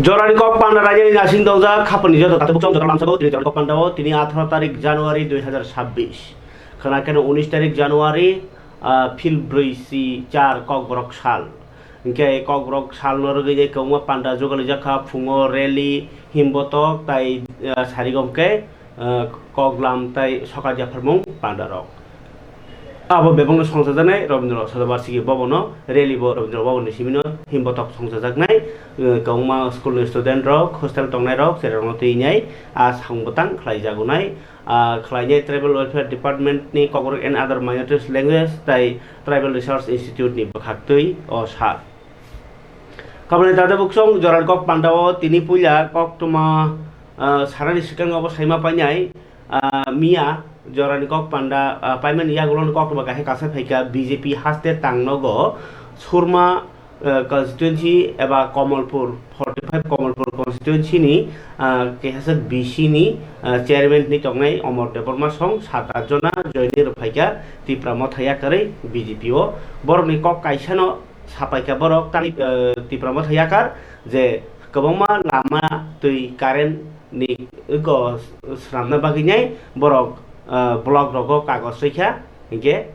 জরানি কক পান্ডা রাজধানী নাসিং দৌজা খাপনি যত তাতে বুকসং যত লামসাগো তিনি জরানি কক পান্ডাও তিনি 18 তারিখ জানুয়ারি 2026 খানা কেন 19 তারিখ জানুয়ারি ফিল ব্রৈসি 4 কক বরক সাল ইনকে কক বরক সাল নরগৈ যে কৌমা পান্ডা জগালি জাখা ফুঙো রেলি হিমবতক তাই সারিগমকে কগলাম তাই সকাল জাফারমুং পান্ডারক abo bebong songsajaknai Rabindra Sadabarsigi Bhabono rally bo Rabindra Bhabonni simino himbotok songsajaknai kongma school student rok hostel tongnai rok serangno teinai sangbotang khlaijagonai khlainai tribal welfare department ni Kokrok and other minorities language tai tribal research institute ni bakhaktui o sar kabani dada buksong joran kok pandao tini puya kok tuma sarani sikang obo saima painai mia জরানি কক পান্ডা পাইমান ইয়াগুলো কক বাগাহে কাছে ফাইকা BJP হাসতে তাংনগো সুরমা কনস্টিটুয়েন্সি এবা কমলপুর 45 কমলপুর কনস্টিটুয়েন্সি নি কেহাসে বিসি নি চেয়ারম্যান নি টংনাই অমর দেববর্মা সং 7-8 जना জয়নি রফাইকা তিপ্রাম থায়া করে বিজেপি ও বরনি কক কাইসানো সাপাইকা বরক তানি তিপ্রাম থায়া কার যে কবমা লামা তুই current ni go sramna baginyai borok blog rogo kagos rekha ge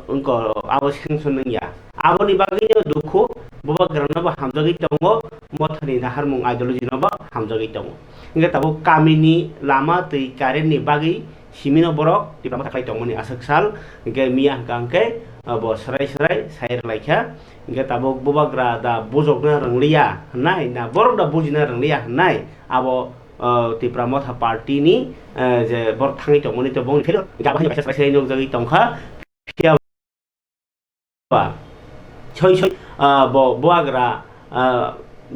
unko abo sanction ya abo ni baginyo dukhu boba grana ba hamjagi tongo mothani nahar mung ideology no ba hamjagi tongo inge tabo kamini lama tei karen ni bagi simino borok diploma taklai tongo ni asak sal ge mia kangke bo sarai sair laikha inge tabo boba gra da bojokna ranglia nai na borok da bujina ranglia nai abo tipramoth party ni je bor thangi to moni to bong phelo gabahi baisa baisa nok jagi tongkha phia ba choi bo boagra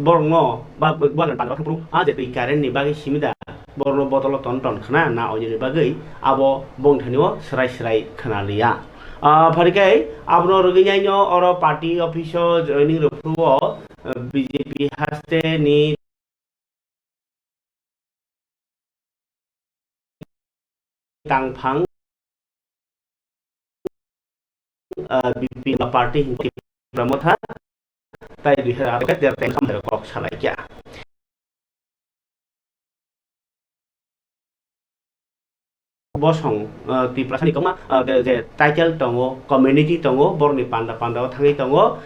borno ba boagra pan thapru a je tui karen ni bagi simida borno botolo ton khana na ojini ni bagi abo bong thanio serai khana liya pharikai abno roginyai oro party office joining rupruo BJP haste ni tangphang BP party pramotha tai 2008 der teng kham kok salai kya bosong ti prasani koma je title tongo community tongo borni panda thangi tongo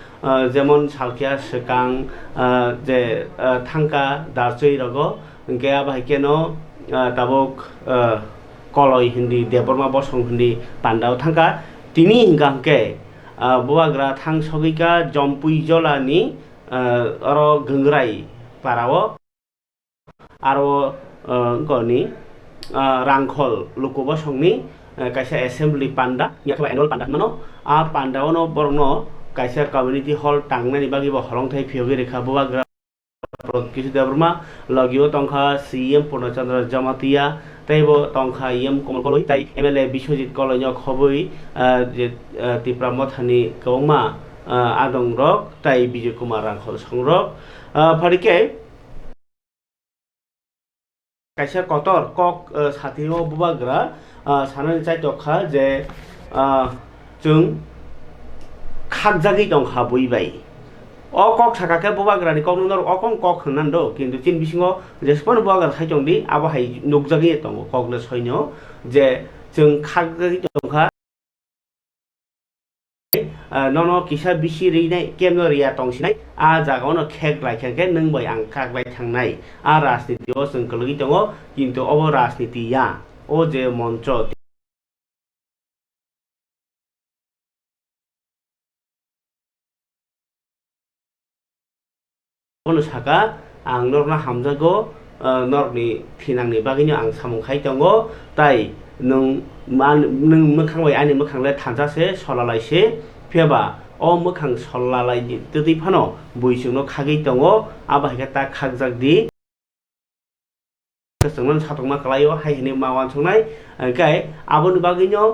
jemon salkia sekang je thangka darchoi rogo gea bahikeno tabok koloi hindi deborma bosong hindi pandao thangka tini hingangke boagra thang sogika jompui jolani aro gengrai parao aro goni rangkhol luko bosongni kaisa assembly panda yakaba annual panda mano a pandao no borno kaisa community hall tangnani bagi bo holongthai phiogi rekha boagra কিছু Debbarma লগিও Tankha CM পূর্ণচন্দ্র Jamatia তাইবো Tankha EM কমল কলই তাই MLA Biswajit কলইন খবই যে তিপ্রামথানি কৌমা আদং rock তাই বিজয় Kumar Rangkhol সংরক ফারিকে কাইসা কতর cock সাথিও বুবাগ্রা সানানি চাই তখা যে जों খাকজাগি Tankha বইবাই o kok sakake bobagra ni koknor okong kok hnando kintu tin bisingo jespon bobagra saitongdi abo hai nukjagi tongo kokle soino je जों khakjagi tongkha nono kisa bisi reinai kemno riya tongsinai a jagaono khek laikhanke nungbai ang khaklai thangnai a rajniti o जों kologi tongo kintu obo rajniti ya o je moncho kono saka ang norna hamjago norni thinangni bagini ang samungkhai tongo tai nung mokhangbai ani mokhangle thanjase solalaise pheba o mokhang solalai ni tei phano buisungno khagei tongo abahika ta khagjak di sungnon satongma kalayo haihini mawan sungnai kai aboni bagino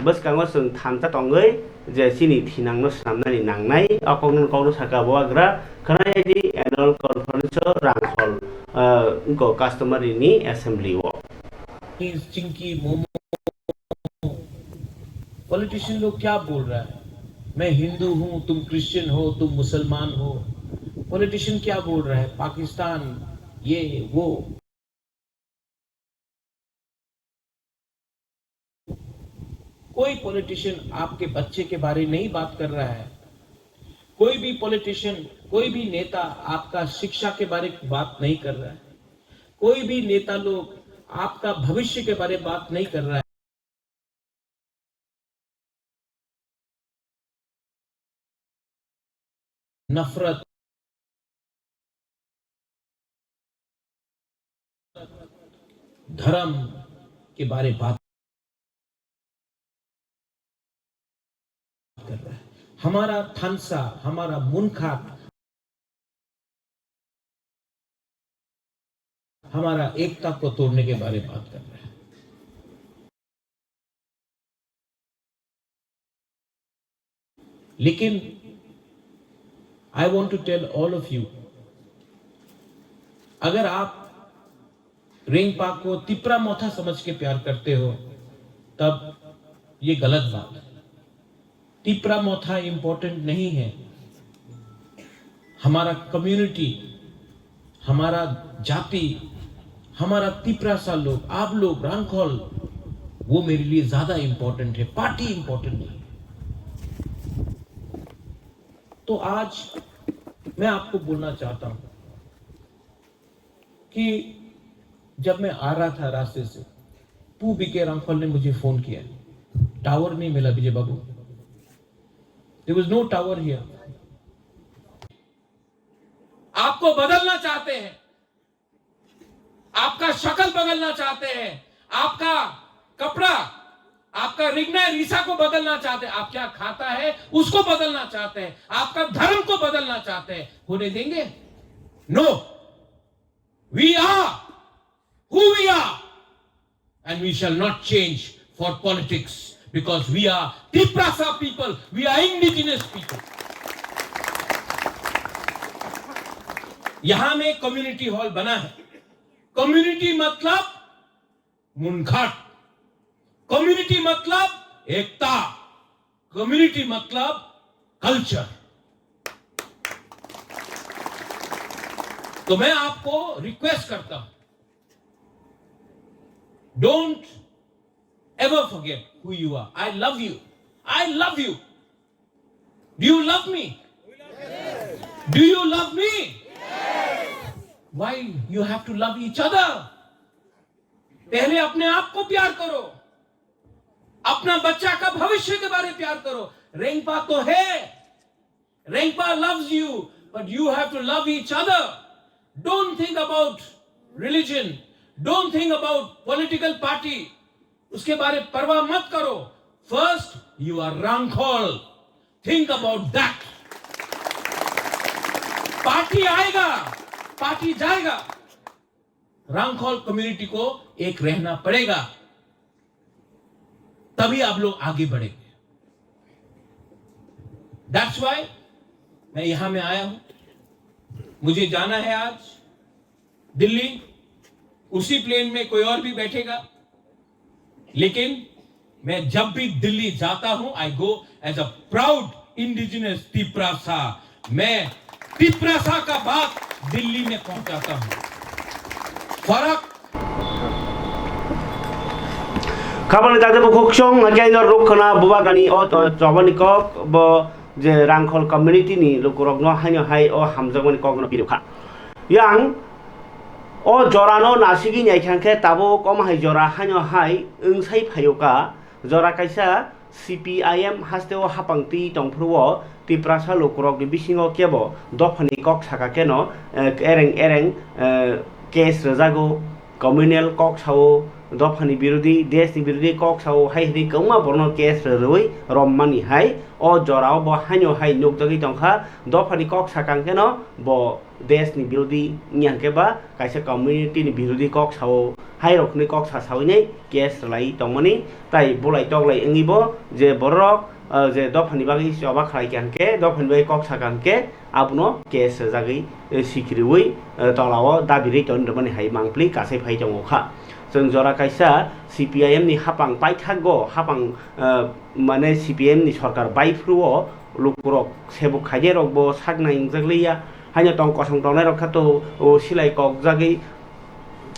boskango sung thanja tongoi je sini thinangno samnani nangnai akongno saka boagra khanai di annual conference rangkhol go customary ni assembly wo Chinki momo politician लोग क्या बोल रहा है मैं हिंदू हूं तुम Christian हो तुम मुसलमान हो पॉलिटिशियन क्या बोल रहा है पाकिस्तान ये वो। कोई पॉलिटिशियन आपके बच्चे के बारे में नहीं बात कर रहा है। कोई भी पॉलिटिशियन, कोई भी नेता आपका शिक्षा के बारे में बात नहीं कर रहा है। कोई भी नेता लोग आपका भविष्य के बारे में बात नहीं कर रहा है। नफरत, धर्म के बारे में बात कर रहा है। हमारा थानसा, हमारा मुनखात, हमारा एकता को तोड़ने के बारे में बात कर रहा है। लेकिन I want to tell all of you, अगर आप रिंगपा को तिपरा मोथा समझ के प्यार करते हो तब ये गलत बात है। तिपरा मोथा इंपॉर्टेंट नहीं है। हमारा कम्युनिटी, हमारा जाति, हमारा तिपरा सा लोग, आप लोग, रांखोल, वो मेरे लिए ज्यादा इंपॉर्टेंट है, पार्टी इंपॉर्टेंट नहीं है। तो आज मैं आपको बोलना चाहता हूं कि जब मैं आ रहा था रास्ते से, पू बीके रांखोल ने मुझे फोन किया। टावर नहीं मिला Vijay babu, there was no tower here. आपको बदलना चाहते हैं, आपका शक्ल बदलना चाहते हैं, आपका कपड़ा, आपका रिगना रीसा को बदलना चाहते हैं, आप क्या खाता है उसको बदलना चाहते हैं, आपका धर्म को बदलना चाहते हैं, होने देंगे? No, we are who we are, and we shall not change for politics, because we are Tiprasa people, we are indigenous people. यहां में कम्युनिटी हॉल बना है। कम्युनिटी मतलब मुनखाट, कम्युनिटी मतलब एकता, कम्युनिटी मतलब कल्चर। तो मैं आपको रिक्वेस्ट करता हूं, don't ever forget who you are. I love you. I love you. Do you love me? Yes. Do you love me? Yes. Why you have to love each other? पहले अपने आप को प्यार करो, अपना बच्चा का भविष्य के बारे में प्यार करो। रेंगपा तो है, रेंगपा loves you, but you have to love each other. Don't think about religion. Don't think about political party. उसके बारे में परवाह मत करो। First, you are Rangkhol. Think about that. Party आएगा, पार्टी जाएगा, रांखोल कम्युनिटी को एक रहना पड़ेगा, तभी आप लोग आगे बढ़ेंगे। That's why मैं यहां में आया हूं। मुझे जाना है आज दिल्ली। उसी प्लेन में कोई और भी बैठेगा, लेकिन मैं जब भी दिल्ली जाता हूं, I go as a proud indigenous Tiprasa. मैं तिपरासा का बात दिल्ली में पहुंचाता हूं। फर्क खाबानि दादे बखोक्सों आगेनो रुखना बुबागानी ओ जवानी कक ब जे रांखोल कम्युनिटी नि लुकुरगनो हाइनो हाइ ओ हामजगनि कगनो बिरुखा yang o jorano nasigi nyaikangke tabo komahai jora hanyo hai eungsai phayoka jora kaisa CPIM hasteo hapangti tongphruo tiprasa lokurok ni bisingo kebo dofani kok saka keno ereng case rejago communal kok sao dofani birodi desni birodi kok sao hai ri kongma borno case roi rommani hai o jorao bo hanyo hai nukjagi tongkha dofani kok sakang keno bo देशनि बिरोधी नियांकेबा कायसे community नि बिरोधी कक साव हाइरकनि कक सासावनि case लाई तंगमनि ताइ बोलाइ तगलाइ इंगिबो जे बरक जे दफानि बागै सबा खालाइखांके दफानि बागै कक साकांके आबनो केस जागै सिक्रिवै तलाव दाबिरै तन्दमनि हाइ मांप्लि कासै फाइ दङखा जों जरा कायसा CPIM नि हापां पाइथागो हापां माने CPIM नि सरकार बाइफ्रुओ लुकुरक सेबुक खाइजेरकबो सागनाय जगलैया hanya tong kosong tong nai rokha to o silai kok jagi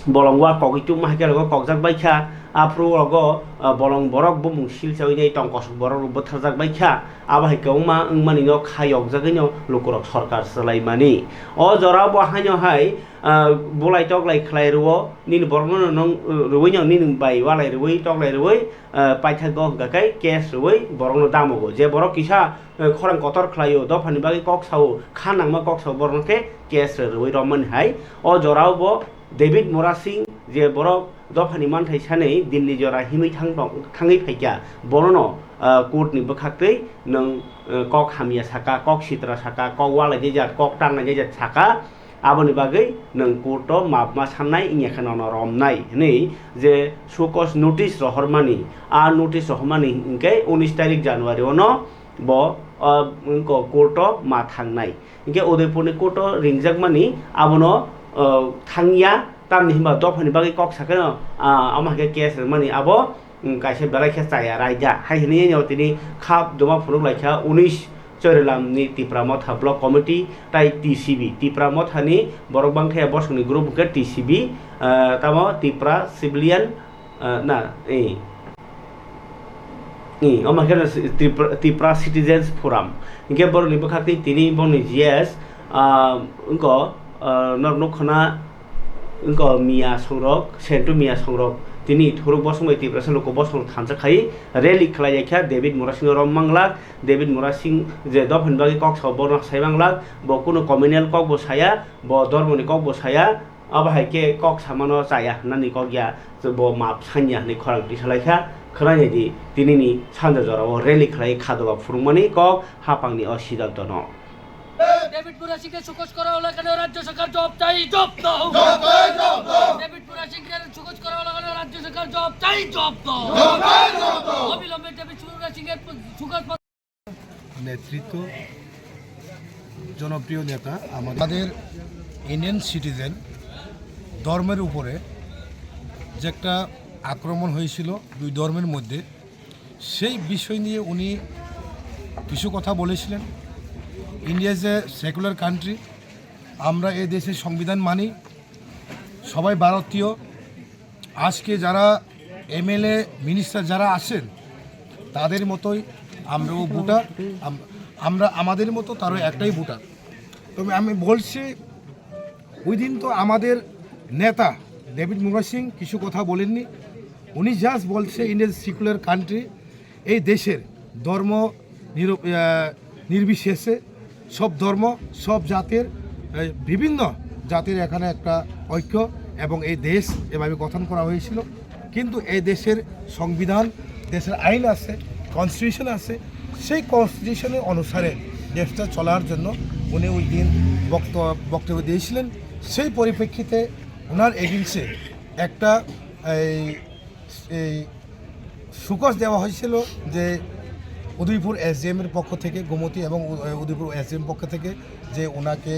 bolongwa kok itu mah ke logo kok jak baikha apro logo bolong borok bumung sil sawi nei tong kosong borok bo tharjak baikha abai keuma mani no khayok jagi no lukurok sarkar selai mani o jora bo hanyo hai bolai tok lai khlai ruo nin borno nong ruwi no nin bai walai ruwi tok lai ruwi paitha go gakai cash ruwi borno damogo je borok kisa khorang kotor khlaio dofani bagi kok sao khanang ma kok sao borno ke cash ruwi roman hai o jora bo David Mora Singh je borok dofani manthai sanei Delhi jora himai thangai phaikya borono court ni bokhaktei nang kok hamia saka kok sitra saka kok walai jejat kok tangnai jejat saka aboni bagai nang court mapma sannai ingekhanon romnai nei je sukos notice rohormani a notice rohmani ingke 19 tarik January ono bo ko court ma thangnai ingke Udaipurni court ringjakmani abono thangya tamni himba dofani bagi kok sakano amake case mani abo kaise belai khe chaya raija haihini nyaw tini khap doma phuruk laikha 19 Chorilam ni Tipramotha block committee tai TCB Tipramotha ni borok bangkhe bosni group ke TCB tamo Tipra civilian na amake Tipra citizens forum ingke bor ni bakhati tini boni GS unko noknokkhana unko Mia Songrok Sentu Mia Songrok tini thuruk bosmai Tipra loko bosong thanjakhai rally khlaijakha David Mora Singh rom manglak David Mora Singh je dofan bagi kok saw borno sai manglak bo kuno communal kok bo saya bo dormoni kok bo saya aba haike kok samano chaya nani kok ya bo map sanya ni khorang tisalaikha khranai di tini ni sanja jora o rally khlai khadoba furmani kok hapangni asidanto no David মুরা সিংকে সুকোচ করা হলো কেন রাজ্য সরকার জবাব চাই জবাব দাও ডেভিড মুরা সিংকে সুকোচ করা হলো কেন রাজ্য সরকার জবাব চাই জবাব দাও অবিলম্বে ডেভিড মুরা সিংকে সুকোচ নেতৃত্ব জনপ্রিয় নেতা আমাদের ইন্ডিয়ান সিটিজেন ধর্মের উপরে যে একটা আক্রমণ হয়েছিল দুই ধর্মের মধ্যে সেই বিষয় নিয়ে উনি কিছু কথা বলেছিলেন India is a secular country আমরা এই দেশের সংবিধান মানি সবাই ভারতীয় আজকে যারা এমএলএ মিনিস্টার যারা আছেন তাদের মতোই আমরাও ভোটার আমরা আমাদের মতো তারও একটাই ভোটার তবে আমি বলছি ওই দিন তো আমাদের নেতা ডেভিড মুরা সিং কিছু কথা বলেননি উনি জাস্ট বলছে ইন্ডিয়া সেকুলার কান্ট্রি এই দেশের ধর্ম নির্বিশেষে সব ধর্ম সব জাতের বিভিন্ন জাতির এখানে একটা ঐক্য এবং এই দেশ এভাবে গঠন করা হয়েছিল কিন্তু এই দেশের সংবিধান দেশের আইন আছে কনস্টিটিউশন আছে সেই কনস্টিটিউশনের অনুসারে দেশটা চলার জন্য উনি ওই দিন বক্তব্য দিয়েছিলেন সেই পরিপ্রেক্ষিতে ওনার এগেন্সে একটা এই সুকোচ দেওয়া হয়েছিল যে উদয়পুর এসডিএমের পক্ষ থেকে গোমতী এবং উদয়পুর এসডিএম পক্ষ থেকে যে ওনাকে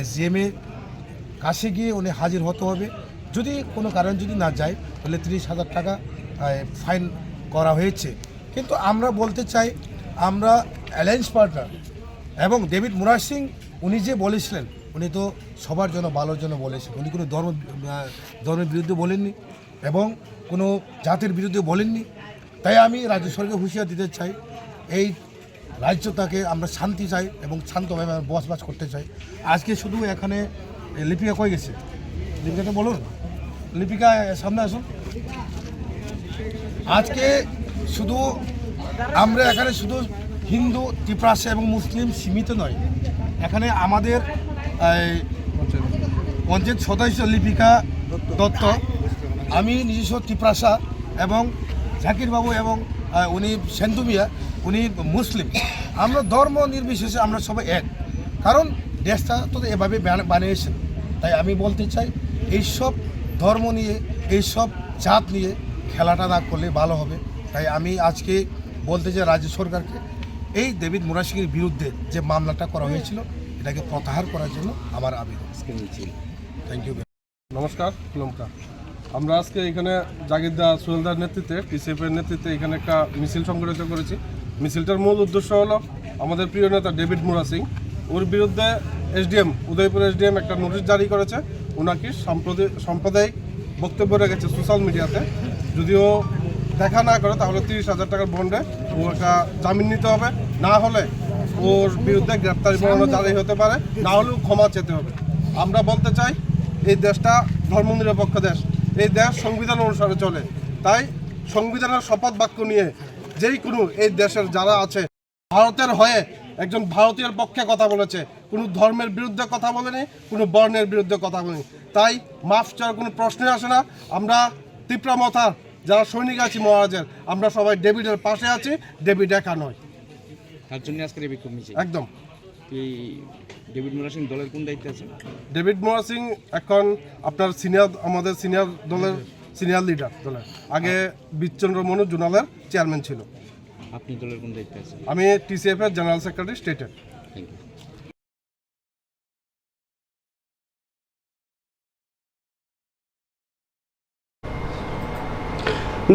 এসডিএমের কাছে গিয়ে উনি হাজির হতে হবে যদি কোনো কারণ যদি না যায় তাহলে 30,000 টাকা ফাইন করা হয়েছে কিন্তু আমরা বলতে চাই আমরা অ্যালায়েন্স পার্টনার এবং ডেভিড মুরা সিং উনি যে বলেছিলেন উনি তো সবার জন্য ভালোর জন্য বলেছেন উনি কোনো ধর্মের বিরুদ্ধে বলেননি এবং কোনো জাতির বিরুদ্ধে বলেননি তাই আমি রাজ্য সরকারকে হুঁশিয়ার দিতে চাই এই রাজ্যটাকে আমরা শান্তি চাই এবং শান্তভাবে বসবাস করতে চাই আজকে শুধু এখানে লিপিকা কই গেছে লিপিকাটা বলুন লিপিকা সামনে আসুন আজকে শুধু আমরা এখানে শুধু হিন্দু ত্রিপ্রাসা এবং মুসলিম সীমিত নয় এখানে আমাদের পঞ্চায়েত সদস্য লিপিকা দত্ত আমি নিজস্ব ত্রিপ্রাসা এবং জাকির বাবু এবং উনি সেন্তু মিয়া উনি মুসলিম আমরা ধর্ম নির্বিশেষে আমরা সবাই এক কারণ দেশটা তো এভাবে বানিয়েছেন তাই আমি বলতে চাই এইসব ধর্ম নিয়ে এইসব জাত নিয়ে খেলাটা না করলে ভালো হবে তাই আমি আজকে বলতে চাই রাজ্য সরকারকে এই ডেভিড মুরা সিংয়ের বিরুদ্ধে যে মামলাটা করা হয়েছিল এটাকে প্রত্যাহার করার জন্য আমার আবেদন থ্যাংক ইউ নমস্কার নমস্কার আমরা আজকে এখানে জাগিরদা সোহেলদার নেতৃত্বে টিসিএফের নেতৃত্বে এখানে একটা মিছিল সংগঠিত করেছি মিছিলটার মূল উদ্দেশ্য হলো আমাদের প্রিয় নেতা ডেভিড মুরা সিং ওর বিরুদ্ধে এসডিএম উদয়পুর এসডিএম একটা নোটিশ জারি করেছে। ওনাকে সাম্প্রদায়িক বক্তব্য রেখেছে সোশ্যাল মিডিয়াতে। যদিও দেখা না করে তাহলে 30,000 টাকার বন্ডে ও একটা জামিন নিতে হবে, না হলে ওর বিরুদ্ধে গ্রেপ্তারি পরোয়ানা জারি হতে পারে, না হলেও ক্ষমা চেতে হবে। আমরা বলতে চাই এই দেশটা ধর্মনিরপেক্ষ দেশ, এই দেশ সংবিধান অনুসারে চলে। তাই সংবিধানের শপথ বাক্য নিয়ে যেই কোনো এই দেশের যারা আছে ভারতের হয়ে একজন ভারতীয়ের পক্ষে কথা বলেছে, কোনো ধর্মের বিরুদ্ধে কথা বলেনি, কোনো বর্ণের বিরুদ্ধে কথা বলেনি। তাই মাফ চাওয়ার কোনো প্রশ্নই আসে না। আমরা তীব্রামথার যারা সৈনিক আছি মহারাজের, আমরা সবাই ডেভিডের পাশে আছি, ডেভিড একা নয়। তার জন্য আজকের এই বিক্ষোভ মিছিল। একদম। এই ডেভিড মোরা সিং দলের কোন দায়িত্বে আছে? ডেভিড মোরা সিং এখন আপনার আমাদের সিনিয়র দলের সিনিয়র লিডার দলের। আগে বিচন্দ্র মনু জোনালের চেয়ারম্যান ছিল। আপনি দলের কোন দায়িত্বে আছেন? আমি TCF এর জেনারেল সেক্রেটারি স্টেটের। Thank you.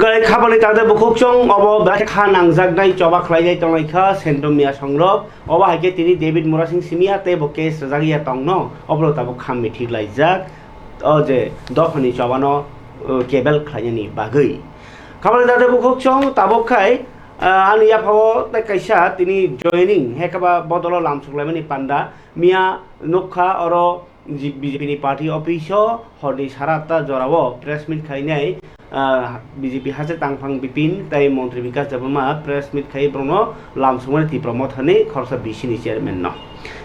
গাই খাবানি তাদের বুকুকচং অব খা নাংজাকনাই চবা খাইজাই তংলাইখা সেন্টম মিয়া সংরব অবা হাইকে তিনি ডেভিড মোরা সিং সিমিয়া তে বকেস জাগিয়া তংন অবলো তাবো খাম মিঠি লাইজাক অ যে দখনি চবানো কেবল খাইনি বাগৈ খাবানি তাদের বুকুকচং তাবো খাই ani ya phawo tai kaisa tini joining hekaba bodolo lamsuklaimani panda mia nokha oro BJP ni party office hodi sarata jorao press meet khainai BJP haje tangphang bipin tai মন্ত্রী বিকাশ দেববর্মা প্রেস মিট খাই ব্রনো লামসুমনি তীব্রমত হানি খরসা বিসিনি chairman ন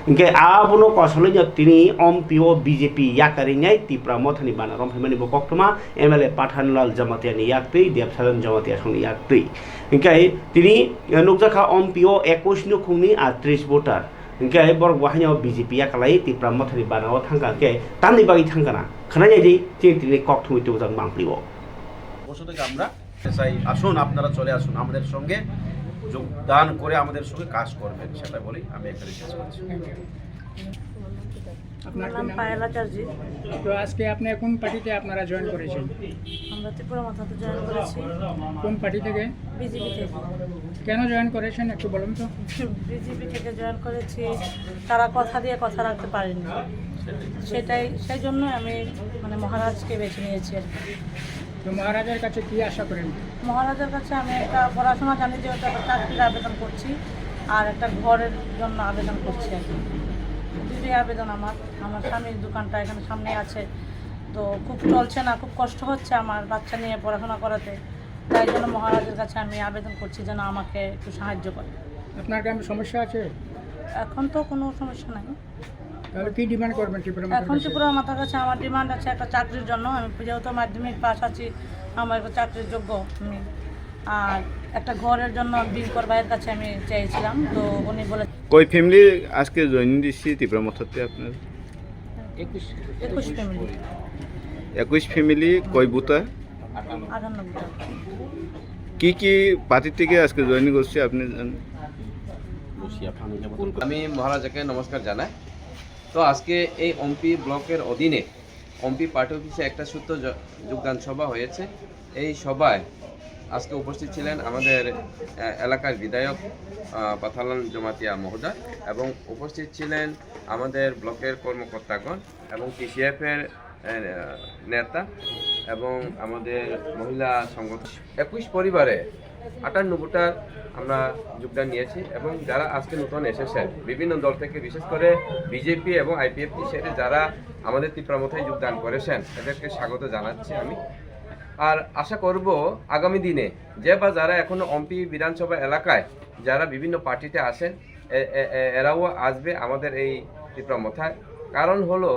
ইনকে আবনো কসলে তিনি অমপিও BJP ইয়াকারিনাই তীব্রমত হানি বানারম হেমানি বকক্তমা MLA Pathanlal জামাতিয়ানি ইয়াকতৈ দেবসাজন Jamatia সংনি ইয়াকতৈ ইনকে তিনি নুকজাখা অমপিও 21 নুখুংনি 38 voter ইনকে বর ওয়াহানিও BJP ইয়াকালাই তীব্রমত হানি বানাও থাঙ্গাকে তামনি বাগি থাঙ্গানা খানাইদি তিনি কক্তমি তুজাং বাংপ্লিও বসে থেকে আমরা চাই আসুন, আপনারা চলে আসুন, আমাদের সঙ্গে যোগদান করে আমাদের সঙ্গে কাজ করবেন, সেটা বলি আমি এখানে শেষ করছি। আপনার নাম পায়েলা চার্জি। তো আজকে আপনি কোন পার্টিতে আপনারা জয়েন করেছেন? আমরা ত্রিপুরা মাথাতে জয়েন করেছি। কোন পার্টি থেকে? বিজেপি থেকে। কেন জয়েন করেছেন একটু বলুন তো। বিজেপি থেকে জয়েন করেছি, তারা কথা দিয়ে কথা রাখতে পারেনি, সেই জন্য আমি মানে মহারাজকে বেছে নিয়েছি আর কি। তো মহারাজের কাছে কি আশা করেন? মহারাজের কাছে আমি একটা পড়াশোনা জানি যে একটা চাকরির আবেদন করছি আর একটা ঘরের জন্য আবেদন করছি আর কি। দুটোই আবেদন আমার স্বামীর দোকানটা এখানে সামনে আছে, তো খুব চলছে না, খুব কষ্ট হচ্ছে আমার বাচ্চা নিয়ে পড়াশোনা করাতে। তাই জন্য মহারাজের কাছে আমি আবেদন করছি যেন আমাকে একটু সাহায্য করে। আপনার কি সমস্যা আছে? এখন তো কোনো সমস্যা নাই। তাহলে কি ডিমান্ড করবেন ত্রিপুরা? এখন ত্রিপুরা মাতার কাছে আমার ডিমান্ড আছে একটা চাকরির জন্য। আমি যেহেতু মাধ্যমিক পাস আছি, আমার একটা চাকরির যোগ্য আমি, আর একটা ঘরের জন্য বিলকর ভাইয়ের কাছে আমি চেয়েছিলাম, তো উনি বলে কই ফ্যামিলি আজকে জয়েন দিচ্ছি তীব্র মথাতে আপনার? 21 ফ্যামিলি। 21 ফ্যামিলি কই বুতা? 98টা। কি কি পার্টি থেকে আজকে জয়েন করছে আপনি জানেন? আমি মহারাজাকে নমস্কার জানাই। তো আজকে এই অম্পি ব্লকের অধীনে অম্পি পার্টি অফিসে একটা সূত্র যোগদান সভা হয়েছে। এই সভায় আজকে উপস্থিত ছিলেন আমাদের এলাকার বিধায়ক পাঠানলাল জামাতিয়া মহোদয়, এবং উপস্থিত ছিলেন আমাদের ব্লকের কর্মকর্তাগণ এবং TCF-এর নেতা এবং আমাদের মহিলা সংগঠন। 21 পরিবারে 58 ভোটার আমরা যোগদান নিয়েছি, এবং যারা আজকে নতুন এসেছেন বিভিন্ন দল থেকে, বিশেষ করে বিজেপি এবং IPFT সেটা যারা আমাদের তীব্রমথায় যোগদান করেছেন তাদেরকে স্বাগত জানাচ্ছি আমি। আর আশা করব আগামী দিনে যে বা যারা এখনো অম্পি বিধানসভা এলাকায় যারা বিভিন্ন পার্টিতে আসেন এরাও আসবে আমাদের এই তীব্রমথায়। কারণ হলো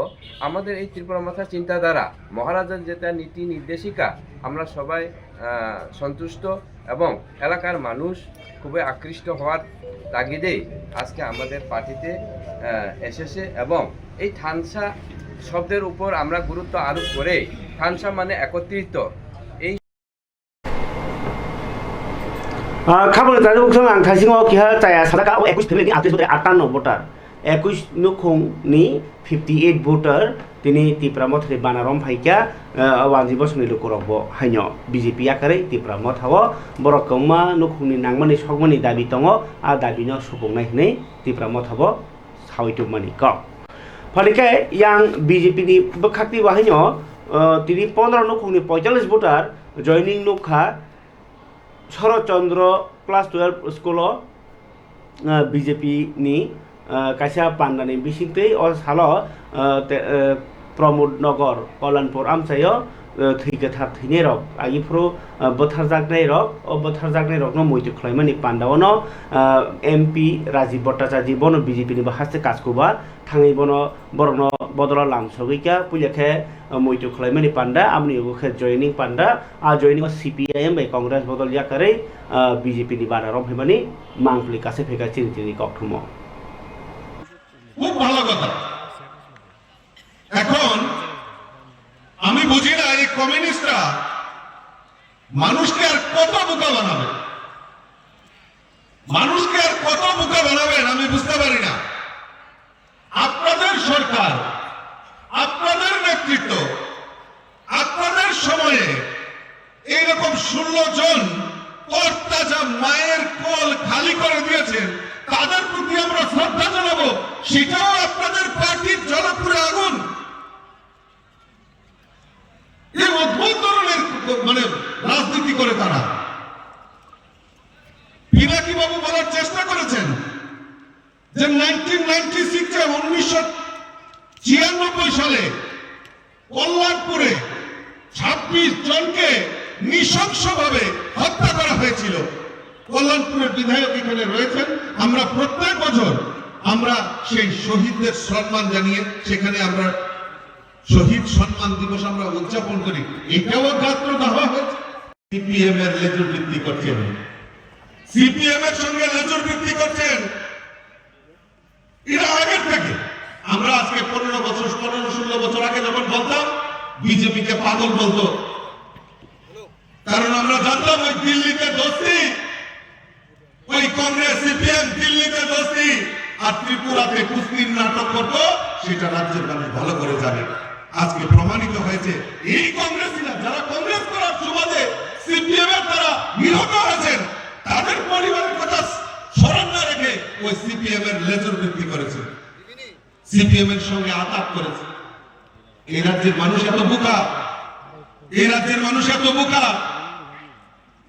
আমাদের এই তীব্রমথার চিন্তাধারা, মহারাজার যেটা নীতি নির্দেশিকা, আমরা সবাই সন্তুষ্ট এবং এলাকার মানুষ খুবই আকৃষ্ট হওয়ার তাগিদেই আজকে আমাদের পার্টিতে এসেছে। এবং এই থানসা শব্দের উপর আমরা গুরুত্ব আরোপ করে, থানসা মানে একত্রিত, এই খাবার তাদের বুকসং আং থাইসিং কিহা চায়া সাদাকা 21 ফ্যামিলি 58 ভোটার 21 নুখুংনি 58 ভোটার তিনি তীব্রমথে বানারম ফাইকা ওয়ানজি বসনি লুকুরব হাইন বিজেপি আকারে তীব্রমথ হাও বরকমা নুখুংনি নাংমানি সকমানি দাবি দङ आ दाबिनो सुबुंनाय हनै তীব্রমথ হাব সাউইটুমানি কক ফালিকে ইয়াং বিজেপি ni বখাকতি বাহিনী তিনি 15 নখংনি 45 ভোটার জয়নিং নখা Saratchandra class 12 school BJP ni kaisa pandani bisingtei o salo Pramod Nagar Kalyanpur आमसायो थैके थार थैनाय रक आगिफ्रो बोथारजागनाय रक ओ बोथारजागनाय रक न मयतु खलायमानि पान्डावनो एमपी राजीव भट्टाचार्य बनो बीजेपी नि बाहासे काजकुबा थाङै बनो बरनो बदला लामसगैका पुलेखे मयतु खलायमानि पान्डा आमनि उखे जयनिं पान्डा आ जयनिं सीपीआईएम बाय कांग्रेस बदल याकारै बीजेपी नि बाना रफैमानि मांगलि कासे फेका चिन्तिनि कक्थुमो খুব ভালো কথা। এখন আমি বুঝি না এই কমিউনিস্টরা মানুষকে আর কত বোকা বানাবে, মানুষকে আর কত বোকা বানাবেন আমি বুঝতে পারি না। আপনাদের সরকার, আপনাদের নেতৃত্ব, আপনাদের সময়ে এইরকম 16 জন তরতাজা মায়ের কোল খালি করে দিয়েছেন, তাদের প্রতি আমরা শ্রদ্ধা জানাবো, সেটাও আপনাদের পার্টির জনপুরে আগুন। এই অদ্ভুত ধরনের মানে রাজনীতি করে তারা। পিনাকি বাবু বলার চেষ্টা করেছেন যে 1996 সালে কল্যাণপুরে 26 জনকে নৃশংসভাবে হত্যা করা হয়েছিল। কল্যাণপুরের বিধায়ক এখানে রয়েছেন, আমরা প্রত্যেক বছর আমরা সেই শহীদদের সম্মান জানিয়ে সেখানে আমরা শহীদ সম্মান দিবস আমরা উদযাপন করি। এটাও গাত্র দেওয়া হয়েছে। সিপিএম এর লেজুর বৃদ্ধি করছেন, সিপিএম এর সঙ্গে লেজুর বৃদ্ধি করছেন এরা আগের থেকে। আমরা আজকে 15-16 বছর আগে যখন বলতাম বিজেপি কে পাগল বলতো, কারণ আমরা জানতাম ওই দিল্লিতে দোস্তি, ওই কংগ্রেস সিপিএম দিল্লিতে দোস্তি আর ত্রিপুরাতে কুস্তির নাটক করতো, সেটা রাজ্যের মানুষ ভালো করে জানে। আজকে প্রমাণিত হয়েছে এই কংগ্রেসীরা যারা কংগ্রেস করার সুবাদে সিপিএম এর দ্বারা নিহত হয়েছেন, তাদের পরিবারের কথা স্মরণ না রেখে ওই সিপিএম এর লেজুর বৃদ্ধি করেছে, সিপিএম এর সঙ্গে আতাত করেছে। এই রাজ্যের মানুষ এত বোকা, এই রাজ্যের মানুষ এত বোকা,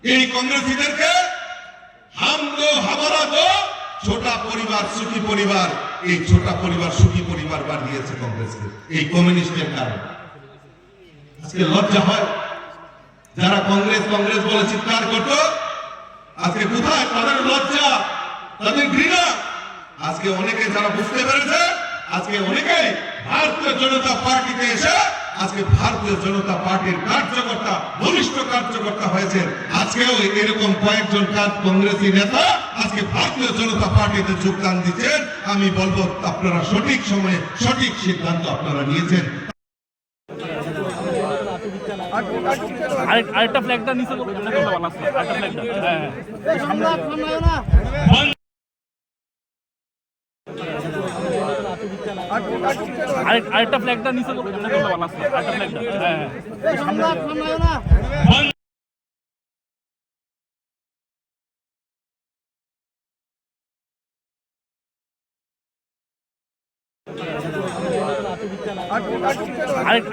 এই কংগ্রেসীদেরকে হাম দো হামারা দো ছোটা পরিবার সুখী পরিবার, এই ছোটা পরিবার সুখী পরিবার বানিয়েছে কংগ্রেসকে এই কমিউনিস্টের কারণে। আজকে লজ্জা হয় যারা কংগ্রেস কংগ্রেস বলে চিৎকার করতো, আজকে কোথায় তাদের লজ্জা, তাদের ঘৃণা? আজকে অনেকে যারা বুঝতে পেরেছে, আজকে অনেকেই ভারতীয় জনতা পার্টিতে এসে আজকে ভারতীয় জনতা পার্টির কার্যকর্তা, বলিষ্ঠ কার্যকর্তা হয়েছেন। আজকেও এরকম কয়েকজন কংগ্রেসী নেতা আজকে ভারতীয় জনতা পার্টিতে যোগদান দিচ্ছেন। আমি বলবো আপনারা সঠিক সময়ে সঠিক সিদ্ধান্ত আপনারা নিয়েছেন। আরেকটা ফ্ল্যাগটা নিচে আরেকটা ফ্ল্যাগটা নিচে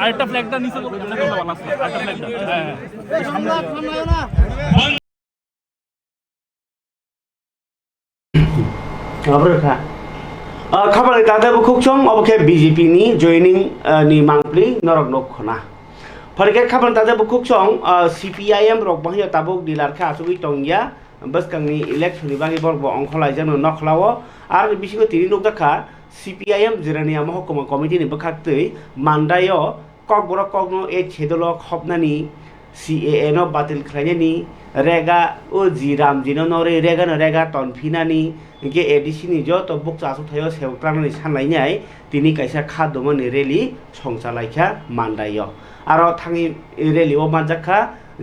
আরেকটা ফ্ল্যাগটা নিচে खबर दादा बुखुकचंग अबखे बीजेपी नि जॉइनिंग नि मांगप्ली नरक नखना फरके खबर दादा बुखुकचंग सीपीआईएम रक बाहिया ताबुक दिलारखा आसुगि टंगिया बसकांनि इलेक्शन नि बागै बरबो अंखलायजानो नखलावो आरो बिसिगो तिनि नकदाखा सीपीआईएम जिरानिया महकुमा कमिटि नि बखाक्तै मान्दायो ककबर कगनो ए छेदलो खपनानि सीएए नो बातिल खालायनायनि रेगा ओ जिराम जिनो नरे रेगा न रेगा तनफिनानि के एडिसिनि जत बुक आसु थायो सेवक्रांनि सानलायनाय तिनि कायसा खादमनि रेली संसालायखा मान्दायो आरो थाङि रेलिओ मानजाखा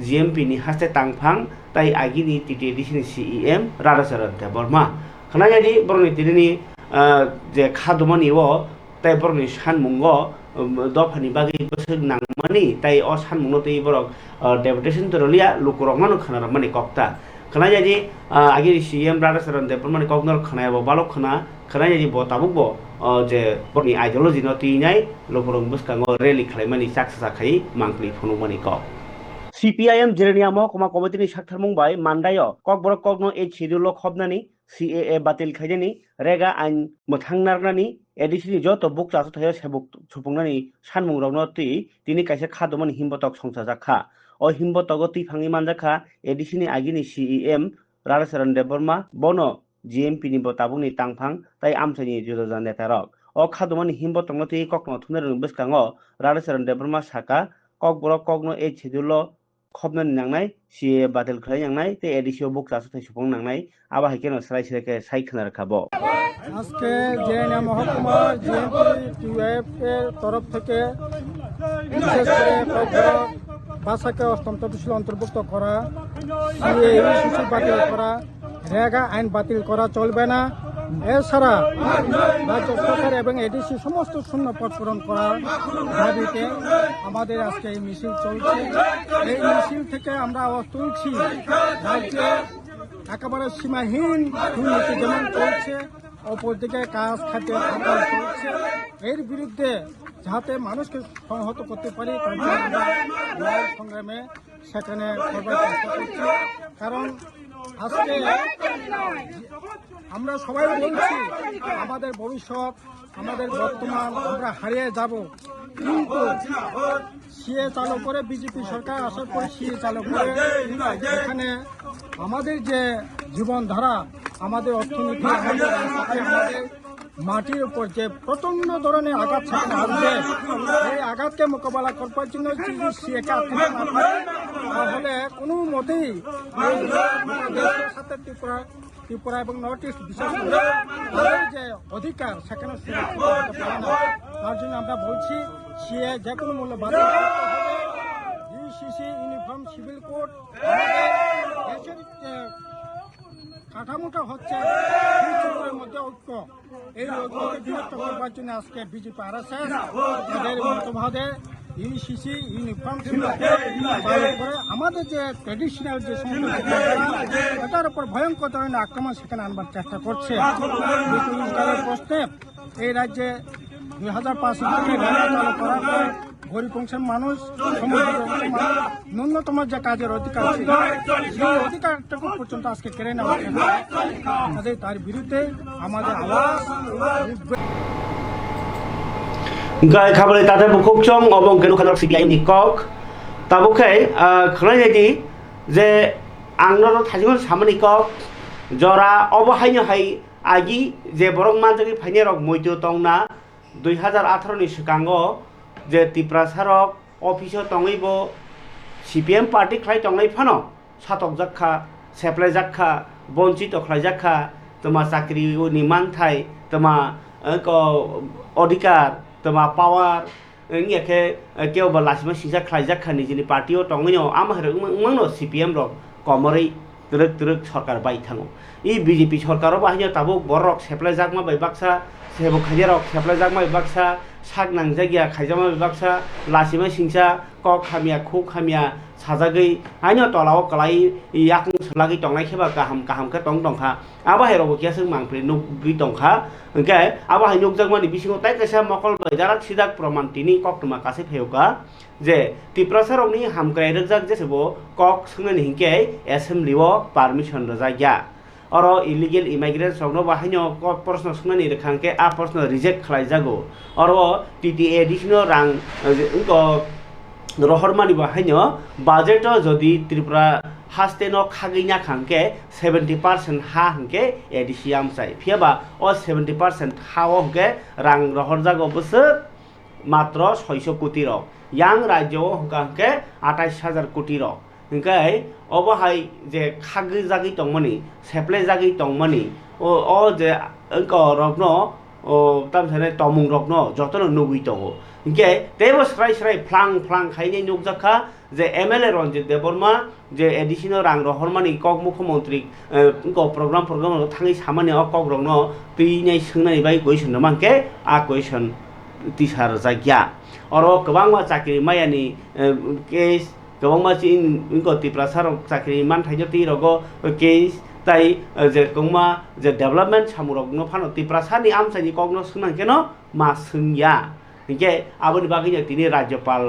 जीएमपी नि हास्ते तांफां ताइ आगिनि टिटि एडिसिनि सीएम राधाचरण देबबर्मा खनायादि बरनि तिनि जे खादमनि ओ ताइ बरनि सानमुंगो दफानि बागै बोसोर नांमानि ताइ अ सानमुंनो तै बरक डेपुटेशन तरलिया लुकुरंमानो खानार माने कक्ता खनायादि आगिरि सीएम राधाचरण देबबर्मानि कगनर खनायाबो बालक खना khana ji bo tabuk bo je boni ideology no ti nai loborong buskango rally khlaimani saksa khai mangpli phonumani ko CPIM Jerenia Mahkuma Committee Shaktarmung by Mandayo, Kokborok Kogno H. Hidulo Kobnani, CAA Batil Kajani, Rega and Muthangnarnani, Edition Joto books as Hebuk Chupungani, Shanmung Rognoti, Tini Kaisa Kadoman Himbotok Songzaka, or Himbotogoti Pangimandaka, Edition Agini CEM, Rarasaran de Burma, Bono, GMP Nibotabuni Tangpang, Tai Amsani Judozan Netarok, or Kadoman Himbotongoti Kokno Tuner Buskango, Rarasaran de Burma Saka, Kokborok Kogno H. Hidulo. Khobnan nangnai si batel khlai nangnai te edisio book class thai supong nangnai aba haikeno srai srai sai khnar khabo আজকে GNM মহকুমা GMP টিউএফ এর তরফ থেকে বিশেষ করে ভাষাকে অন্তর্ভুক্ত অন্তর্ভুক্ত করা সিএএ শিশু বাতিল করা রেগা আইন বাতিল করা চলবে না এছাড়া রাজ্য সরকার এবং এডিসি সমস্ত শূন্য পদ পূরণ করার দাবিতে আমাদের আজকে এই মিছিল চলছে এই মিছিল থেকে আমরা আওয়াজ তুলছি রাজ্যে একেবারে সীমাহীন দুর্নীতি যেমন চলছে অপরদিকে কাজ খাদ্য আকাল চলছে এর বিরুদ্ধে যাতে মানুষকে সংহত করতে পারি তার জন্য আমরা লড়াই সংগ্রামে সেখানে করবার চেষ্টা করছি কারণ আজকে আমরা সবাই বলছি আমাদের ভবিষ্যৎ আমাদের বর্তমান আমরা হারিয়ে যাব কিন্তু সিএ চালু করে বিজেপি সরকার আসার পরে সিএ চালু করে এখানে আমাদের যে জীবনধারা আমাদের অর্থনীতি আমাদের মাটির উপর যে প্রচন্ড ধরনের আঘাত সেখানে আসবে এই আঘাতকে মোকাবেলা করবার জন্য যদি সিএকে আটকাতে না পারে তাহলে কোনো মতেই দেশের সাথে ত্রিপুরা এবং নর্থ ইস্ট বিশেষ করে তাদের যে অধিকার সেখানে সুরক্ষিত করতে পারে না তার জন্য আমরা বলছি সিএ যে কোনো মূল্য বাতিল করতে হবে ইউসিসি ইউনিফর্ম সিভিল কোড দেশের কাঠামোটা হচ্ছে মধ্যে ঐক্য এই ঐক্যকে বিরক্ত করবার জন্য আজকে বিজেপি আরএসএস তাদের মতবাদে ইউসিসি ইউনিফর্ম করে আমাদের যে ট্রেডিশনাল যে সমস্ত এটার উপর ভয়ঙ্কর ধরনের আক্রমণ সেখানে আনবার চেষ্টা করছে প্রশ্নে এই রাজ্যে 2005 সালে চালু করার পর গরিব অংশের মানুষ ন্যূনতম যে কাজের অধিকার ছিল সেই অধিকারটুকু পর্যন্ত আজকে কেড়ে নেওয়া হচ্ছে তার বিরুদ্ধে আমাদের আওয়াজ গায় খাবলে তাতে বুকুকচং অবং কেন খানার CPIM ni kok tabukai khlai jadi je angno thajimon samani kok jora obahaino hai agi je borong manjari phaine rok moito tongna 2018 ni sikango je tiprasarok office tongaibo CPM party khlai tongnai phano satok jakha seplai jakha bonchito khlai jakha toma chakri ni manthai toma ko odhikar toma power nge ke keu ba lasima sisa khlai jakha ni jini party o tongino amhare mangno CPM rok komori truk sarkar bai thango i BJP sarkaro bahino tabuk borok seplai jakma bai baksa sebok khajarok seplai jakma bai baksa sak nangjagia khaijama bai baksa lasima singsa kok khamia khu khamia sajagei aino tolao kalai yakung selagi tongnai kheba kaham ka tongkha aba herobo kiasung mangpri nugri tongkha engke aba hai nugjagmani bisingo tai kaisa mokol baidarak sidak proman tini koktuma kase pheuka je tiprasarokni hamkrai rejak jesebo kok sungnani hingke assembly o permission rajagya oro illegal immigrants rokno bahaino प्रश्न sungnani rekhangke a प्रश्न reject khlaijago oro TTA additional rang রহরমানি বাহাইনো budget যদি ত্রিপুরা হাস্তে ন খাগিনা খাংকে 70% হা হংকে এডিসিয়াম চাই ফিয়াবা ও 70% হাও হংকে রাং রহর জাগো বছর মাত্র 600 কোটি রক ইয়াং রাজ্য হংকে 28000 কোটি রক হংকাই অবহাই যে খাগি জাগি তংমনি সেপ্লে জাগি তংমনি ও যে অঙ্ক রত্ন ও তামসানে তমুং রত্ন যতন নুগুই তং ইনকে তেবো স্রাই ফ্লাং খাইনে নুকজাখা যে MLA রঞ্জিত দেববর্মা যে এডিশনাল রাং রহরমানি কক মুখ্যমন্ত্রী প্রোগ্রাম থাঙি সামানি কক রংন তুইনাই সোंनानै बाय कुइसन मानके आ कुइसन टिचार जागिया अरो गोबां चाकरि मायानि केस गोबां मानसि इनको तिप्रासार चाकरि मान थाइजो ति रगो केस তাই যে কংমা যে ডেভেলপমেন্ট সামুরগ্ন ফানো তিপ্রাসানি আমসানি কগ্ন সুনাং কেন মা সুংয়া হিংকে আবনি বাকি তিনি রাজ্যপাল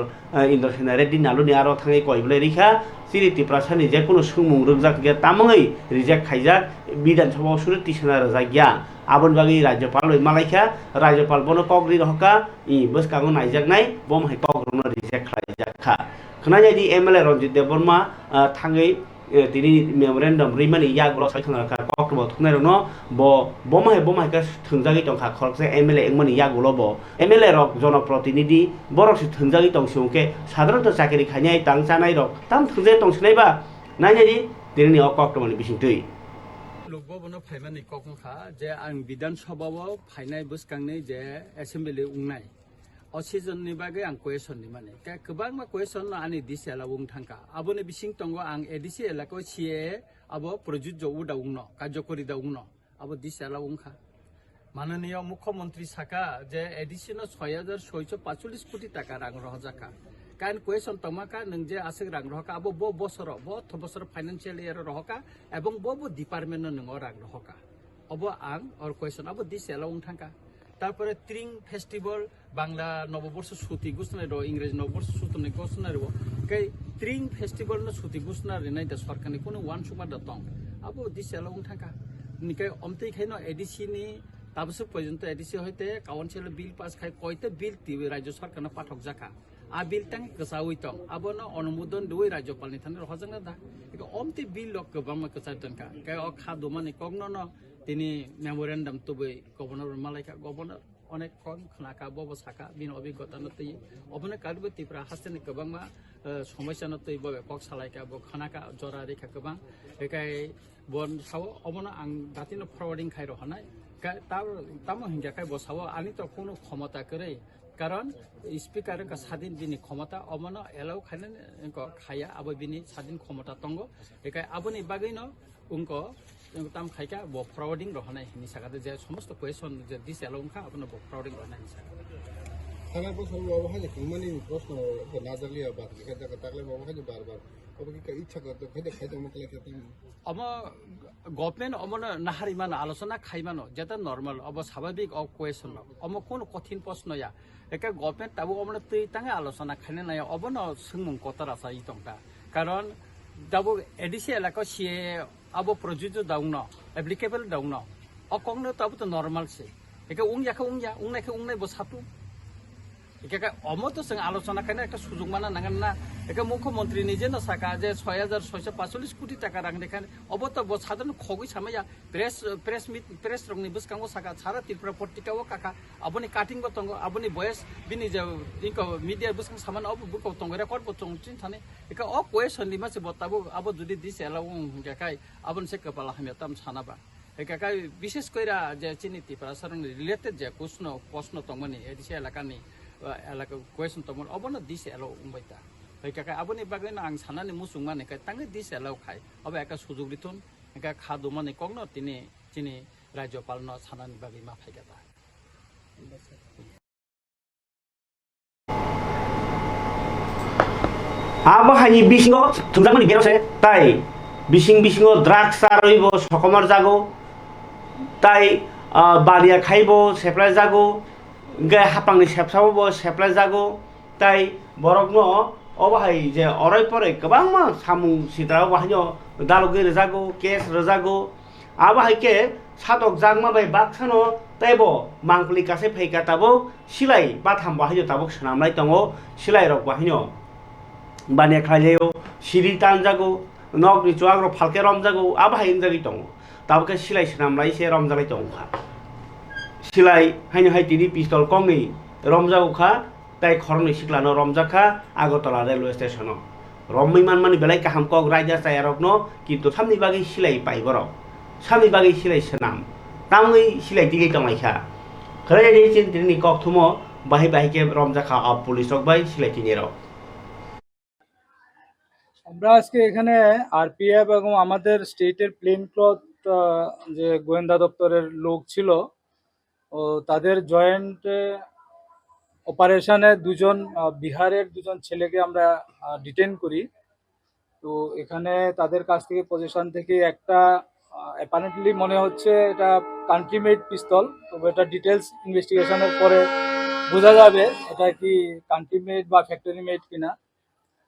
ইন্দ্রসেনা রেড্ডি নালুনি আরো থাঙै কইবলে রিখা সিরি তিপ্রাসানি যে কোনো সুমুং রুকজাক গে তামङै রিজেক্ট খাইজাক বিধানসভা সুরে টিসনা রজাक गया आबन बागै राज्यपाल मालायखा राज्यपाल बनो कग्रि रहका इ बसकागो नायजाकनाय बम हाय कग्रनो रिजेक्ट खालायजाखा खनायदि एमएलए रंजित देवबर्मा थाङै তিনি মেমোরেন্ডাম রিমানি ইয়াগুলো সাইখাंगा कक्टबो थुनायरनो बम हाय का थुंजागि टंखा खरकसे एमएलए एंगमनि यागुलो एमएलए रक जनप्रतिनिधि बरक थुंजागि टंसिउके साधारणत चाकरि खायनाय तांचानाय रक ताम थुंजे टंसिनायबा नायनायदि दिननि कक्टबोनि बिसिंतै लोकबो फाइमानि कखा जे आं विधानसभाव फाइनाय बसकांनाय जे एसेम्बली उंनाय असिजननि बागै आं क्वेश्चननि माने गोबां मा क्वेश्चन आनि दिसेला उं थांका आबोनि बिसिं तंगो आं एडिसि एलाको सिए आबो प्रजुज्य उदा उंनो कार्यकरि दा उंनो आबो दिसेला उंखा माननीय मुख्यमंत्री साका जे एडिसिनो 6645 कोटी टाका रां रहजाका कान क्वेश्चन तमाका नों जे आसिक रां रहका आबो बो बोसोर फाइनान्शियल इयर रहका एवं बो डिपार्टमेन्ट नों रां रहका अबो आं और क्वेश्चन आबो दिसेला उं थांका তারপরে ত্রিং ফেস্টিভ্যাল বাংলা নববর্ষ ছুটি ঘোষণায় ইংরেজি নববর্ষ ছুটি ঘোষণায় কে ত্রিং ফেস্টিভ্যাল ন ছুটি ঘোষণায় নাই দা সরকারনি কোনো ওয়ান সুমা দ তং আবো দিसेला उं थांका निके अमतै खायनो एडिसि नि ताबसो पର୍ଯ୍যন্ত एडिसि হইতে काउन्सिल बिल पास खाय कयते बिल ति राज्य सरकारनो पाठक जाका आ बिल तां कसावै तং आबोनो अनुमोदन दुई राज्यपालनि थाने रहजंगा दा अमतै बिल लक गोबां कसायतनका के अ खादोमानि कग्ननो তিনি মেমোরেন্ডাম তবে গভর্নর মালাইকা গভর্নর অনেক কম খানাকা বব সাকা বিন অভিজ্ঞতা নতই অবনে কালবে তিপ্রা হাসতেনি গোबांमा সমস্যা নতই ববে কক সালাইকা ব খানাকা জরা রেখা गोबां একাই বন সাও অবনা আং দাতিনো ফরওয়ার্ডিং খাই রহনাই তাম হিংগাকাই বসাও আনি তো কোনো ক্ষমতা করে কারণ স্পিকার का স্বাধীন বিনি ক্ষমতা অমন এলাও খাইনে খায়া আবো বিনি স্বাধীন ক্ষমতা তঙ্গ একাই আবনি বাগৈনো उनको ताम खायका ब फ्रॉडिंग रहनाय नि सागादे जे समस्त क्वेश्चन जे दिसेला उंखा अपन ब फ्रॉडिंग रहनाय नि सागा थाना पर सब अब हाजे कुमानी प्रश्न नाजलिया बात के जगह तकले अब हाजे बार-बार अब की इच्छा करते खाइते मतलब के अब गभर्नमेन्ट अमन नाहारिमान आलोचना खाइमानो जेता नर्मल अब स्वाभाविक अब क्वेश्चन अब कोन कठिन प्रश्न या एका गभर्नमेन्ट ताबो अमन तै तांगा आलोचना खाइने नाय अब न सुंगमुं कतरा साइ तंका कारण दाबो एडिसि एलाको सिए अब प्रजुज्य दाउनो एप्लीकेबल दाउनो अकंनो ताबो तो नर्मल से एका उंनायखौ उंनाय बसातु एका अमतो जों आलोचना खायनो একটা সুযোগ माना नांगोन ना एका मुख्यमंत्री निजे न साका जे 6645 कोटी टाका रां देखान अबतो साधारण खगै सामया प्रेस रंगनि बसकांगो साका सारा त्रिपुरा पत्रिकाओ काका अबनि काटिंग बतंगो अबनि वॉइस बिनि जे इनको मीडिया बसकां सामान अब बुकौ तंग रेकर्ड बतंग चिन थाने एका अ क्वेश्चन नि मासे बताबो अब जुदि दिसेला उं गाकाय अबन से कपाला हामी तम सानाबा एका विशेष कइरा जे चिनि त्रिपुरा सरन रिलेटेड जे प्रश्न तंगनि एदिसे इलाकानि एलाका क्वेश्चन तंगन अबन दिसेला उंबायता एका अबनि बागैनो आं सानानि मुसुं माने का तांगे दिसेला खाय अब एका सुजुग लिथुन एका खादो माने कग्न तिनि राज्यपाल न सानानि बागै मा फायगाता आबो हानि बिसिङो थुंजामनि बेरसे ताइ बिसिङो ड्राग्स आरैबो सकमार जागो ताइ बारिया खाइबो सेप्लाय जागो गे हापांनि सेपसाबो सेप्लाय जागो ताइ बरकनो अबहाय जे अराय परे गोबां मा सामु सिद्राव बाहायो दालगै रजागो केस रजागो आबहाय के सादक जागमा बाय बाक्सानो ताइबो मांगलि कासे फैका ताबो सिलाय बाथाम बाहायो ताबो सनामलाय दङो सिलाय रक बाहायो बाने खायलेयो सिरि तान जागो नक नि चुआग्रो फालके रम जागो आबहाय जागि दङ ताबो के सिलाय सनामलाय से रम जालाय दङखा सिलाय हायनो हाय तिनि पिस्तल कंनि रम जागोखा ताइ खरनि सिक्लानो रमजाखा आगरतला रेलवे स्टेशन रम्मै मानमानि बेलाय काहाम कक रायजा सायारकनो किन्तु सामनि बागै सिलाय पाइबर सामनि बागै सिलाय सनाम तामै सिलाय दिगै तमाइखा खरै जे चिन तिनि कक थुमो बाहाय के रमजाखा अफ पुलिस रक बाय सिलाय तिनेर আমরা আজকে এখানে আরপিএফ এবং আমাদের স্টেটের প্লেন ক্লথ যে গোয়েন্দা দপ্তরের লোক ছিল ও তাদের জয়েন্ট অপারেশনে দুজন বিহারের দুজন ছেলেকে আমরা ডিটেইন করি তো এখানে তাদের কাছ থেকে পজিশন থেকে একটা অ্যাপারেন্টলি মনে হচ্ছে এটা কান্ট্রি মেড পিস্তল, তবে এটা ডিটেলস ইনভেস্টিগেশনের পরে বোঝা যাবে এটা কি কান্ট্রি মেড বা ফ্যাক্টরি মেড কিনা।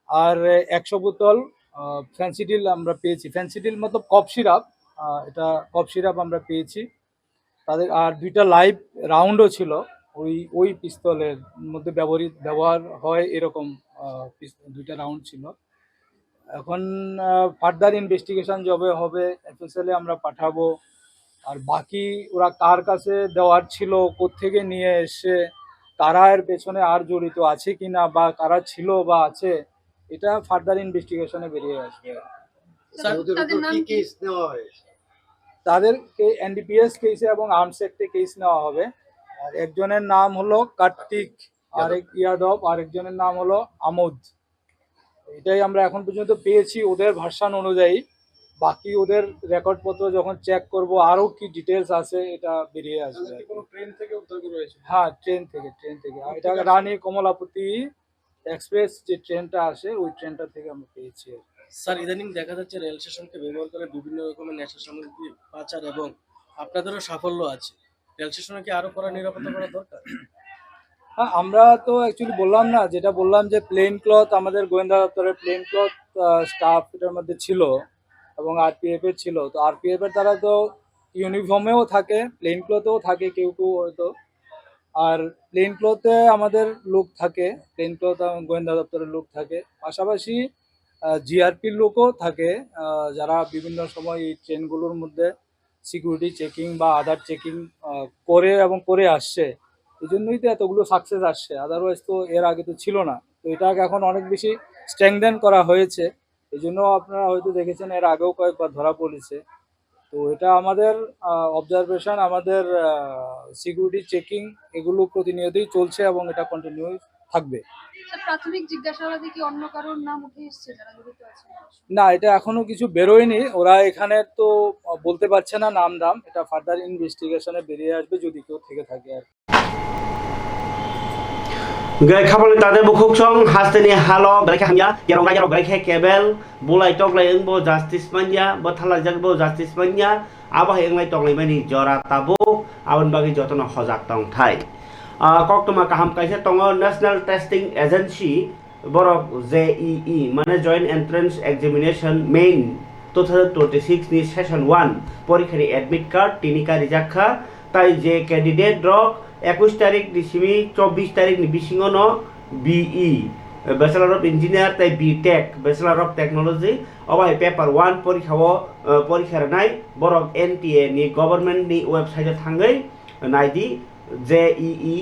আর 100 বোতল ফ্যান্সিডিল আমরা পেয়েছি, ফ্যান্সিডিল মতলব কফ সিরাপ, এটা কফ সিরাপ আমরা পেয়েছি তাদের। আর 2টা লাইভ রাউন্ডও ছিল ওই পিস্তলের মধ্যে ব্যবহার হয় এরকম 2টা রাউন্ড ছিল। এখন ফার্দার ইনভেস্টিগেশন যবে হবে এফএসএলে আমরা পাঠাবো। আর বাকি ওরা কার কাছে দেওয়ার ছিল, কোত্থেকে নিয়ে এসে, কারা এর পেছনে আর জড়িত আছে কিনা বা কারা ছিল বা আছে, এটা ফার্দার ইনভেস্টিগেশনে বেরিয়ে আসবে। তাদেরকে এনডিপিএস কেসে এবং আর্মস অ্যাক্টে কেস নেওয়া হবে। আর একজনের নাম হলো কার্তিক, আরেক ইয়াদব, আরেকজনের নাম হলো আমোদ। এটাই আমরা এখন পর্যন্ত পেয়েছি ওদের ভার্সন অনুযায়ী। বাকি ওদের রেকর্ডপত্র যখন চেক করব আরও কি ডিটেলস আছে এটা বেরিয়ে আসবে। ট্রেন থেকে উদ্ধার করা হয়েছে? হ্যাঁ, ট্রেন থেকে। আর এটা রানী কমলাপতি এক্সপ্রেস যে ট্রেনটা আসে ওই ট্রেনটা থেকে আমরা পেয়েছি। স্যার, ইদানিং দেখা যাচ্ছে রেল স্টেশনকে ব্যবহার করে বিভিন্ন রকমের নেশা সামগ্রী পাচার, এবং আপনাদেরও সাফল্য আছে। রেল স্টেশনে কি আরো কড়া নিরাপত্তা করা দরকার? হ্যাঁ, আমরা তো অ্যাকচুয়ালি বললাম না, যেটা বললাম যে প্লেন ক্লথ, আমাদের গোয়েন্দা দপ্তরের প্লেন ক্লথ স্টাফ এটার মধ্যে ছিল এবং আরপিএফ এর ছিল। তো আরপিএফ এর তারা তো ইউনিফর্মেও থাকে, প্লেন ক্লথেও থাকে কেউ হয়তো। আর প্লেন ক্লথে আমাদের লোক থাকে, প্লেন ক্লথ গোয়েন্দা দপ্তরের লোক থাকে, পাশাপাশি জিআরপির লোকও থাকে, যারা বিভিন্ন সময় এই ট্রেনগুলোর মধ্যে সিকিউরিটি চেকিং বা আদার চেকিং করে এবং করে আসছে। এই জন্যই তো এতগুলো সাকসেস আসছে, আদারওয়াইজ তো এর আগে তো ছিল না। তো এটাকে এখন অনেক বেশি স্ট্রেংথেন করা হয়েছে। এই জন্য আপনারা হয়তো দেখেছেন এর আগেও কয়েকবার ধরা পড়েছে। তো এটা আমাদের অবজারভেশন, আমাদের সিকিউরিটি চেকিং এগুলো প্রতিনিয়তই চলছে এবং এটা কন্টিনিউ থাকবে। প্রাথমিক জিজ্ঞাসাবাদে কি অন্য কারোর নাম উঠে এসেছে যারা জড়িত আছে? না, এটা এখনো কিছু বেরোয়নি, ওরা এখানে তো বলতে পারছে না নাম দাম, এটা ফার্দার ইনভেস্টিগেশনে বেরিয়ে আসবে যদি কেউ থেকে থাকে। আর gai khabal tade bukhuk chong hasteni halo gaike hamya yarong gaike kebel bulai toklai engbo justice manya bo thala jagbo justice manya abo henglai toklai mani jora tabo abon bagi jotono hojak tong thai koktoma kaham kaise tongo national testing agency borok JEE mane joint entrance examination main 2026 ni session 1 পরীক্ষার admit card tinika rijakha tai je candidate rok 21 তারিখ ডিসিমি 24 তারিখ বিসিংন BE bachelor of engineer তাই BTech bachelor of technology অবাই paper 1 পরীক্ষার নাই বরক NTA নি গভর্নমেন্ট নি ওয়েবসাইটে থাঙ্গै নাইদি JEE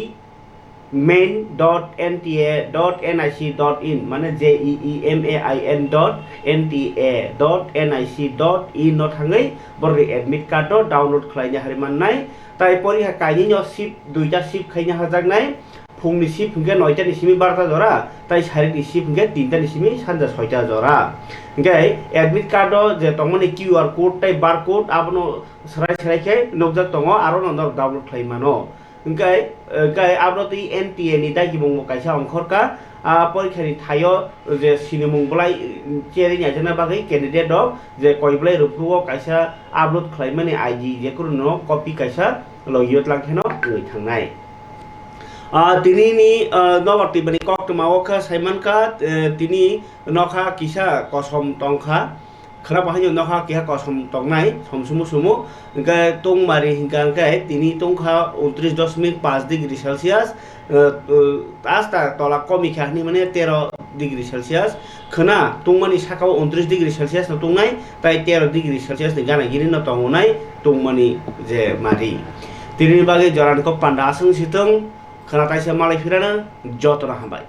main.nta.nic.in মানে JEEMAIN.nta.nic.in no থাঙ্গै বরক এডমিট কার্ড ডাউনলোড খালাইनो हारिमाननाय তাই পরীক্ষা কাইনি শিফট 2টা শিফট খাইनो हाजागनाय फुंनि शिफ्ट हुंगे 9टा निसिमि 12टा जरा ताई सारिनि शिफ्ट हुंगे 3टा निसिमि सानजा 6टा जरा ओंखाय एडमिट कार्ड जे तंगनि QR कोड ताई बार कोड आबनो सराय नोकजा तंग आरो नंदर डाउनलोड खालायमानो ओंखाय आबनो ति NTA नि दागि मंगो कायसा अंखरका परीक्षानि थायो जे सिनेमुंगलाय चेरिनि आजना बागै कैंडिडेट दं जे कयब्लाय रुफुओ कायसा आपलोड खालायमानि आईडी जेकुनु नो कपि कायसा लगियत लांखेनो गै थांनाय তিনি নবর্তী মানে কক্টমা ওখা সাইমানকা তিনি নখা কিসা কসম টংখা খারাপ বাহানি নখা কিহা কসম টংনাই সমসুমু সুমু টংমারি হিংকাংকাই তিনি টংখা 29.5 ডিগ্রি সেলসিয়াস আস্তা তলা কমিখানি মানে 13 ডিগ্রি সেলসিয়াস খনা টংমানি সাকাও 29 ডিগ্রি সেলসিয়াস টংনাই তাই 13 degree Celsius ni gana gini no tongunai tongmani je mari তিনি বাগে জরানকো পান্ডা আসং সিতং खोनाताइसे मालायफोरानो जतन हाबाय।